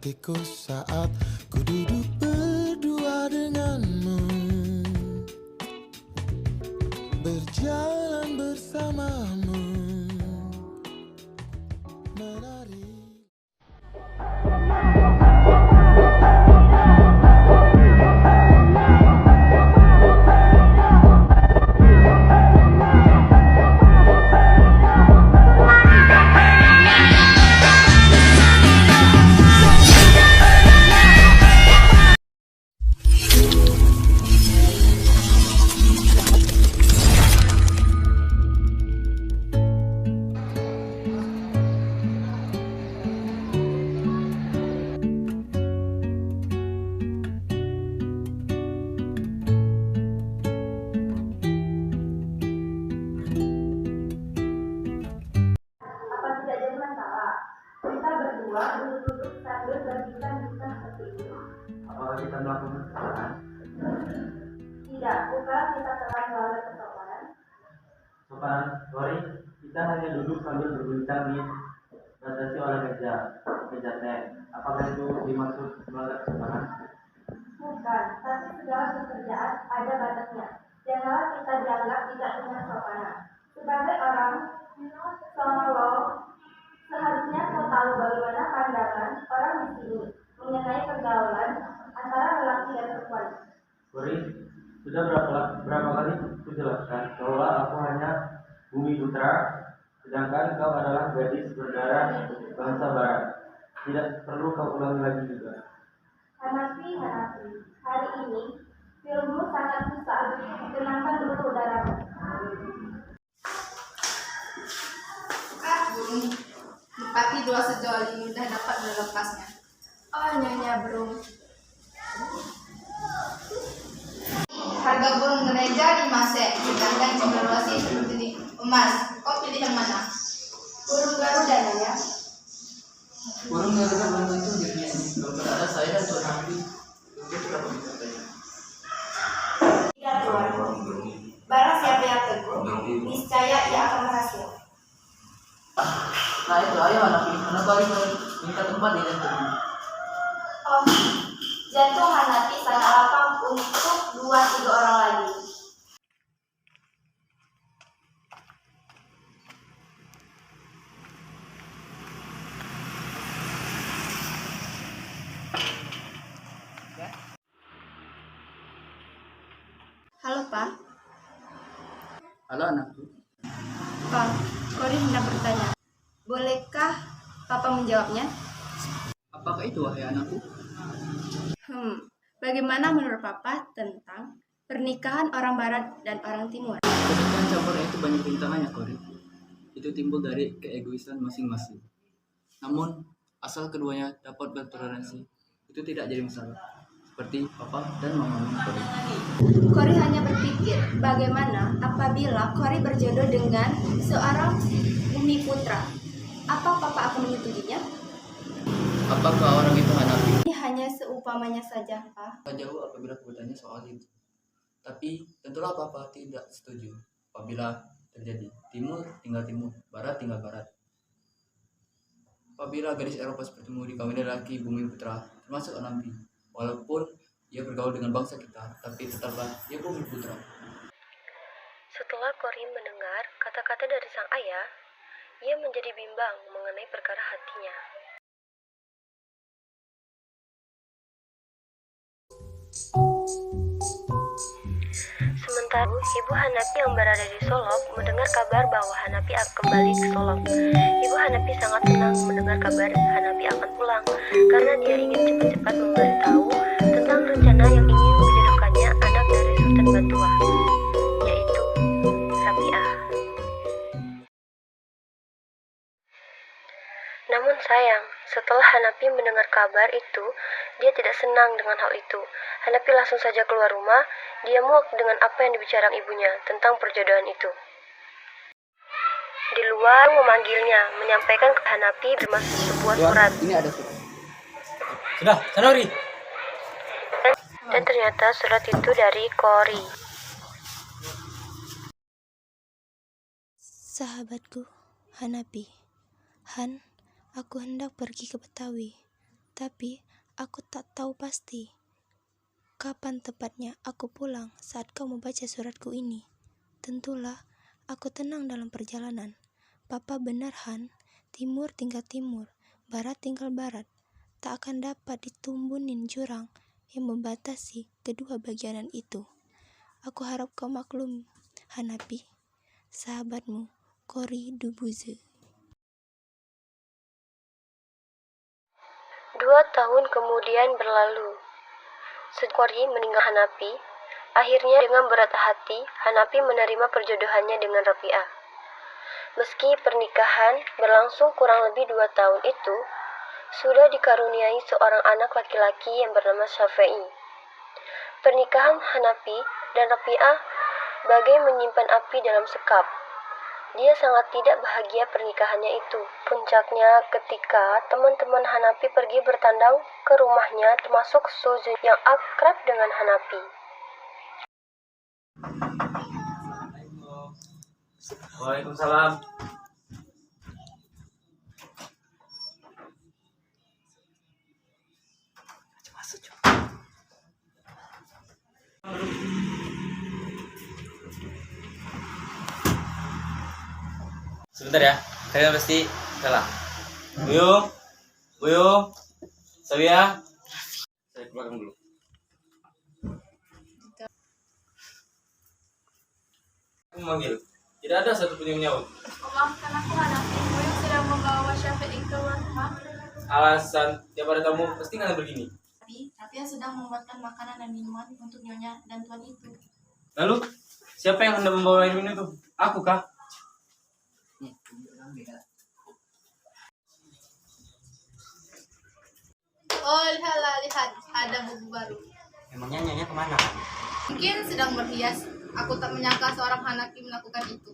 hatiku saat ku duduk berdua denganmu, berjalan bersamamu, menari. Apa tidak jadi masalah? Kita berdua duduk-duduk sambil berbincang-bincang seperti itu. Apakah kita melakukan kesalahan? Tidak, bukan kita telah melanggar kesopanan. Sopan, sorry, kita hanya duduk sambil berbincang batasi oleh meja teh. Apakah itu dimaksud melanggar kesopanan? Bukan, tapi segala pekerjaan ada batasnya. Janganlah kita dianggap tidak punya kesopanan. Sebagai orang Solo, seharusnya kau tahu bagaimana pandangan orang di sini mengenai pergaulan antara lelaki dan perempuan. Sorry, sudah berapa kali kujelaskan bahwa aku hanya bumi putra, sedangkan kau adalah gadis berdarah bangsa barat. Tidak perlu kau ulangi lagi juga. Hanapi, hari ini filmmu sangat susah. Tenangkan dulu udaramu. Burung merpati dua sejoli mudah dapat melepasnya. Oh nyonya burung. Harga burung gereja 5 sen, sedangkan cendrawasih seperti emas. Kau pilih yang mana? Burung Garuda ya. Burung Garuda belum tentu dirinya ini. Kalau ada saya dan Tuan Nabi, itu sudah berbicara. Tidak tuan. Barang siapa yang teguh, niscaya ia akan berhasil. Nah itu ayo anak kali minta tempat di jantung. Oh, jantung Hanapi sangat lapang untuk 2-3 orang lagi. Halo Pak. Halo anakku. Pak, Kori hendak bertanya. Bolehkah Papa menjawabnya? Apakah itu wahai anakku? Bagaimana menurut Papa tentang pernikahan orang Barat dan orang Timur? Pernikahan campur itu banyak rintangannya, Kori. Itu timbul dari keegoisan masing-masing. Namun, asal keduanya dapat bertoleransi, itu tidak jadi masalah. Seperti Papa dan Mama Kori. Kori hanya berpikir bagaimana apabila Kori berjodoh dengan seorang bumi putra. Apa Papa akan menyetujuinya? Apakah orang itu Hanapi? Ini hanya seumpamanya saja, Pak. Jauh apabila aku bertanya soal itu. Tapi tentulah Papa tidak setuju apabila terjadi timur tinggal timur, barat tinggal barat. Apabila gadis Eropa bertemu di kaum lelaki bumi putra, termasuk Hanapi, walaupun ia bergaul dengan bangsa kita, tapi tetaplah ia bumi putra. Setelah Kori mendengar kata-kata dari sang ayah, ia menjadi bimbang mengenai perkara hatinya. Sementara Ibu Hanapi yang berada di Solok mendengar kabar bahwa Hanapi akan kembali ke Solok. Ibu Hanapi sangat senang mendengar kabar Hanapi akan pulang karena dia ingin cepat-cepat memberitahu tentang rencana yang ingin menjodohkannya anak dari Sultan Batua, yaitu Rabi'ah. Namun sayang, setelah Hanapi mendengar kabar itu, dia tidak senang dengan hal itu. Hanapi langsung saja keluar rumah. Dia muak dengan apa yang dibicarakan ibunya tentang perjodohan itu. Di luar memanggilnya, menyampaikan ke Hanapi termasuk sebuah surat. Ini ada surat. Sudah, Sanori. Dan ternyata surat itu dari Kori. Sahabatku, Hanapi. Han, aku hendak pergi ke Betawi. Tapi aku tak tahu pasti kapan tepatnya aku pulang saat kau membaca suratku ini. Tentulah aku tenang dalam perjalanan. Papa benar Han, timur tinggal timur, barat tinggal barat. Tak akan dapat ditumbunin jurang yang membatasi kedua bagianan itu. Aku harap kau maklum, Hanapi. Sahabatmu, Cory Dubuze. 2 tahun kemudian berlalu. Cory meninggal Hanapi. Akhirnya dengan berat hati, Hanapi menerima perjodohannya dengan Rafi'ah. Meski pernikahan berlangsung kurang lebih 2 tahun itu, sudah dikaruniai seorang anak laki-laki yang bernama Syafi'i. Pernikahan Hanapi dan Rafi'ah bagai menyimpan api dalam sekap. Dia sangat tidak bahagia pernikahannya itu. Puncaknya ketika teman-teman Hanapi pergi bertandang ke rumahnya, termasuk Suzun yang akrab dengan Hanapi. Waalaikumsalam. Sebentar ya, kalian pasti salah. Buyung, Buyung, Sawia. Saya ke belakang dulu. Aku memanggil, tidak ada satupun yang menyaut. Maafkan aku Hanapi, Buyung sedang membawa Syafi'i keluar rumah. Alasan tiap ada tamu pasti kalian begini. Tapi yang sedang membuatkan makanan dan minuman untuk nyonya dan tuan itu. Lalu, siapa yang hendak membawa minum itu? Aku kah? Oh, lihat, ada buku baru. Emangnya nyonya kemana? Mungkin sedang berhias. Aku tak menyangka seorang Hanapi melakukan itu.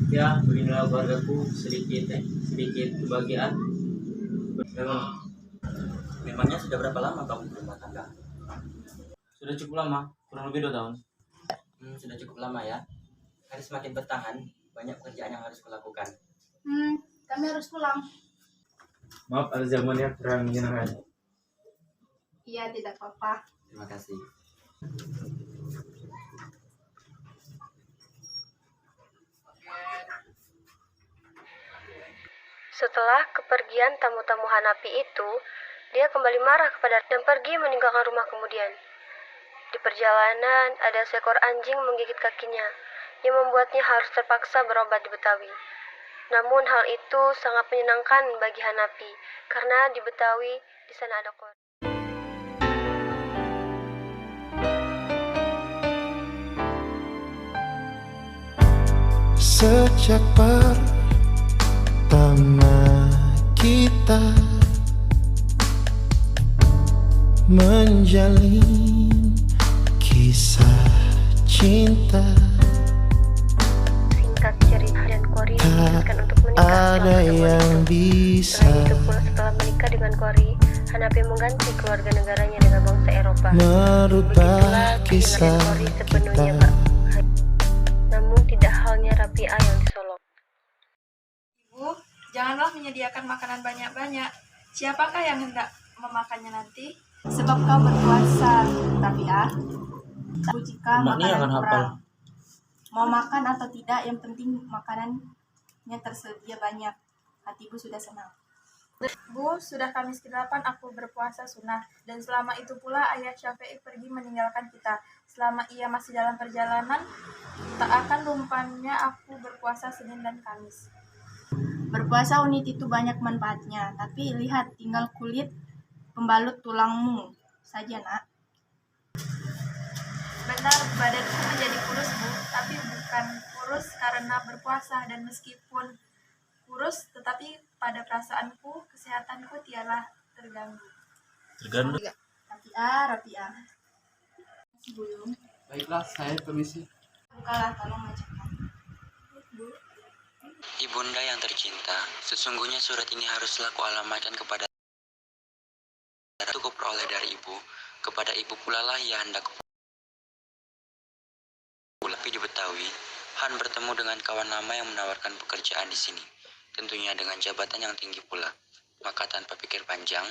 Ya, beginilah keluargaku sedikit kebahagiaan. Memangnya sudah berapa lama kamu berumah tangga? Sudah cukup lama, kurang lebih 2 tahun. Sudah cukup lama ya. Harus semakin bertahan, banyak pekerjaan yang harus kulakukan. Kami harus pulang. Maaf, ada zamannya kurang menyenangkan. Iya, tidak apa-apa. Terima kasih. Setelah kepergian tamu-tamu Hanapi itu, dia kembali marah kepada dan pergi meninggalkan rumah kemudian. Di perjalanan, ada seekor anjing menggigit kakinya, yang membuatnya harus terpaksa berobat di Betawi. Namun hal itu sangat menyenangkan bagi Hanapi, karena di Betawi di sana ada Cory. Sejak pertama kita menjalin kisah cinta, Singkat cerita, dan Cory memutuskan untuk menikah ada setelah yang itu. bisa Selain itu pula, setelah menikah dengan Cory, Hanapi mengganti keluarga negaranya dengan bangsa Eropa. merubah Begitulah kisah kehilangan Cory kita. sepenuhnya namun tidak halnya Rafi'ah yang disolok. Ibu, janganlah menyediakan makanan banyak-banyak. Siapakah yang hendak memakannya nanti? Sebab kau berpuasa, Rafi'ah. Tapi jika makanan kurang, mau makan atau tidak, yang penting makanannya tersedia banyak. Hatiku sudah senang. Bu, sudah Kamis ke-8 aku berpuasa sunnah, dan selama itu pula ayah Syafi'i pergi meninggalkan kita. Selama ia masih dalam perjalanan, tak akan lumpanya aku berpuasa Senin dan Kamis. Berpuasa unit itu banyak manfaatnya, tapi lihat tinggal kulit pembalut tulangmu saja, nak. Benar, badanku menjadi kurus, Bu, tapi bukan kurus karena berpuasa, dan meskipun kurus, tetapi pada perasaanku, kesehatanku tiada terganggu. Rafi'ah. Buyung, Baiklah, saya permisi. bukalah, tolong bacakan. Ibunda yang tercinta, sesungguhnya surat ini haruslah kualamatkan kepada cukup peroleh dari ibu, kepada ibu pula lah ia hendak pulang di Betawi. Han bertemu dengan kawan lama yang menawarkan pekerjaan di sini. tentunya dengan jabatan yang tinggi pula. Maka tanpa pikir panjang,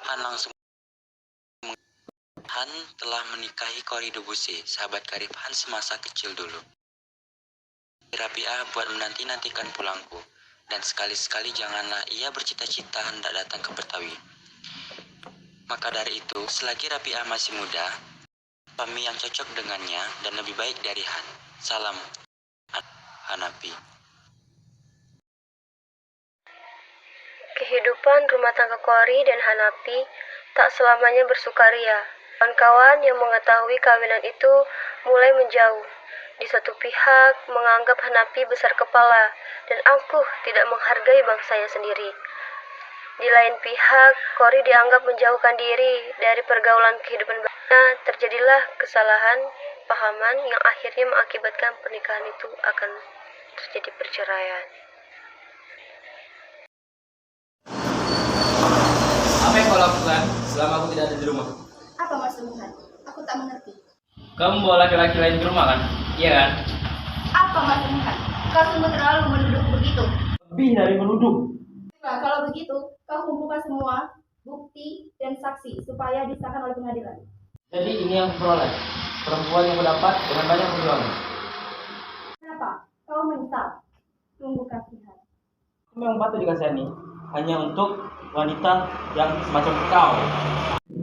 Han langsung Han telah menikahi Cory Debussy, sahabat karib Han semasa kecil dulu. Rabi'ah buat menanti-nantikan pulangku, dan sekali-sekali janganlah ia bercita-cita hendak datang ke Betawi. Maka dari itu, selagi Rabi'ah masih muda, suami yang cocok dengannya dan lebih baik dari Han. Salam, Hanapi. Kehidupan rumah tangga Cory dan Hanapi tak selamanya bersukaria. Kawan-kawan yang mengetahui kawinan itu mulai menjauh. Di satu pihak menganggap Hanapi besar kepala dan angkuh tidak menghargai bangsanya sendiri. Di lain pihak, Cory dianggap menjauhkan diri dari pergaulan kehidupan bangsa. Terjadilah kesalahan pahaman yang akhirnya mengakibatkan pernikahan itu akan terjadi perceraian. Apa yang kau lakukan selama aku tidak ada di rumah? Apa maksudnya? Aku tak mengerti. Kamu bawa laki-laki lain ke rumah kan? Iya kan? Apa maksudnya? Kau sungguh terlalu menuduh begitu. Lebih dari menuduh. Nah, kalau begitu, kau kumpulkan semua bukti dan saksi supaya disahkan oleh pengadilan. Jadi ini yang peroleh. Perempuan yang mendapat dengan banyak perjuangan. Kenapa? Kau menyesal? Sungguh kasihan. Memang patut dikasihani hanya untuk wanita yang semacam kau.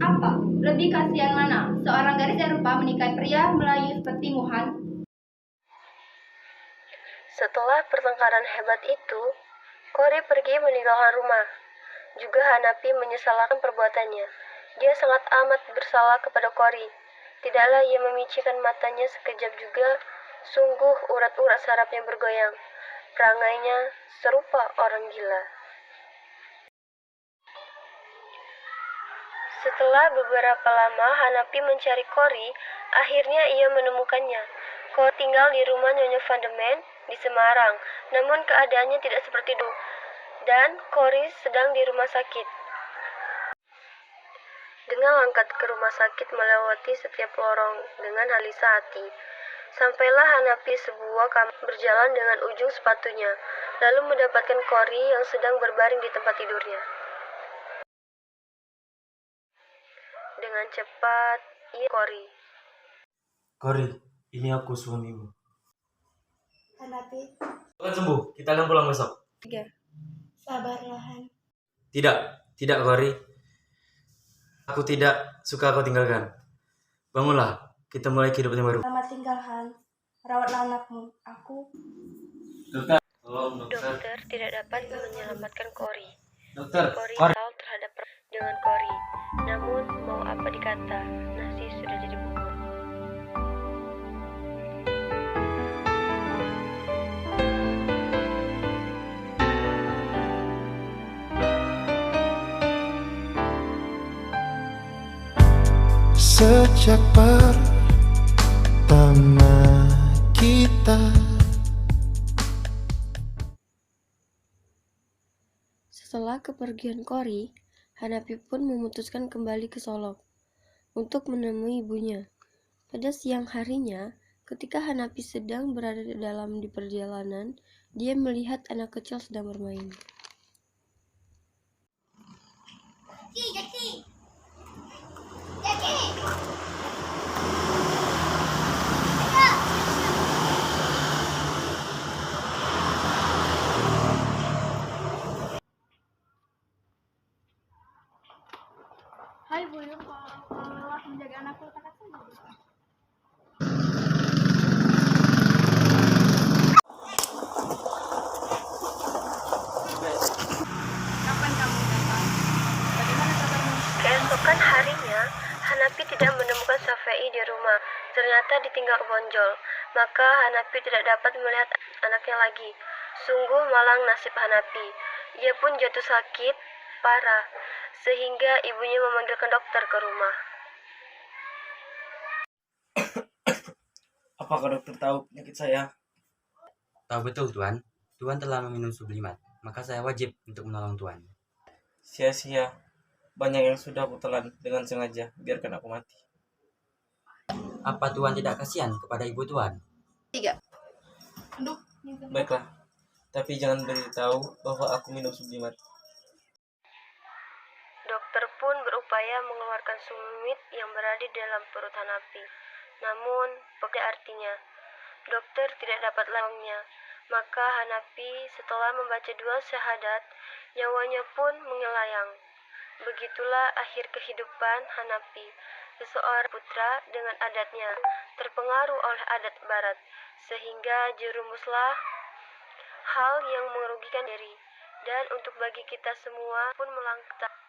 Apa? Lebih kasihan mana? Seorang gadis Eropa menikahi pria Melayu seperti Muhan? Setelah pertengkaran hebat itu, Cory pergi meninggalkan rumah. Juga Hanapi menyesalkan perbuatannya. Dia sangat amat bersalah kepada Cory. Tidaklah ia memicikan matanya sekejap juga, sungguh urat-urat sarafnya bergoyang. Perangainya serupa orang gila. Setelah beberapa lama Hanapi mencari Cory, akhirnya ia menemukannya. Cory tinggal di rumah Nyonya Van de Man di Semarang, namun keadaannya tidak seperti dulu. Dan Cory sedang di rumah sakit. Dengan langkah ke rumah sakit melewati setiap lorong dengan halisa hati. Sampailah Hanapi sebuah kamar berjalan dengan ujung sepatunya, lalu mendapatkan Cory yang sedang berbaring di tempat tidurnya. Dengan cepat, ia Cory. Cory, ini aku suamimu. Hanapi, Akan sembuh, kita akan pulang besok. sabarlah Han. Tidak Cory. Aku tidak suka kau tinggalkan. Bangunlah, kita mulai kehidupan yang baru. Selamat tinggal Han. Rawatlah anakmu. Aku. Dokter, tolong dokter. Dokter tidak dapat menyelamatkan Cory. Dokter, Cory Cory. kesal terhadap dengan Cory. Namun mau apa dikata, nasi sudah jadi bubur. Sejak pertama kita. Setelah kepergian Cory, Hanapi pun memutuskan kembali ke Solok untuk menemui ibunya. Pada siang harinya, ketika Hanapi sedang berada di perjalanan, dia melihat anak kecil sedang bermain. Hai Buyung, kalau lewat menjaga anakku tak saja. Kapan kamu datang? Bagaimana kabarmu? Keesokan harinya, Hanapi tidak menemukan Safei di rumah. Ternyata ditinggal bonjol. Maka Hanapi tidak dapat melihat anaknya lagi. Sungguh malang nasib Hanapi. Ia pun jatuh sakit parah, sehingga ibunya memanggilkan dokter ke rumah. Apakah dokter tahu penyakit saya? Tahu betul, Tuan. Tuan telah meminum sublimat, maka saya wajib untuk menolong Tuan. Sia-sia. Banyak yang sudah aku telan dengan sengaja. Biarkan aku mati. Apa Tuan tidak kasihan kepada ibu Tuan? Aduh, Baiklah. Tapi jangan beritahu bahwa aku minum sublimat. Dokter pun berupaya mengeluarkan sumit yang berada di dalam perut Hanapi. Namun, pada artinya, dokter tidak dapat menolongnya. Maka Hanapi setelah membaca 2 syahadat, nyawanya pun mengelayang. Begitulah akhir kehidupan Hanapi, seseorang putra dengan adatnya, terpengaruh oleh adat barat, sehingga jerumuslah hal yang merugikan diri. Dan untuk bagi kita semua pun melangkah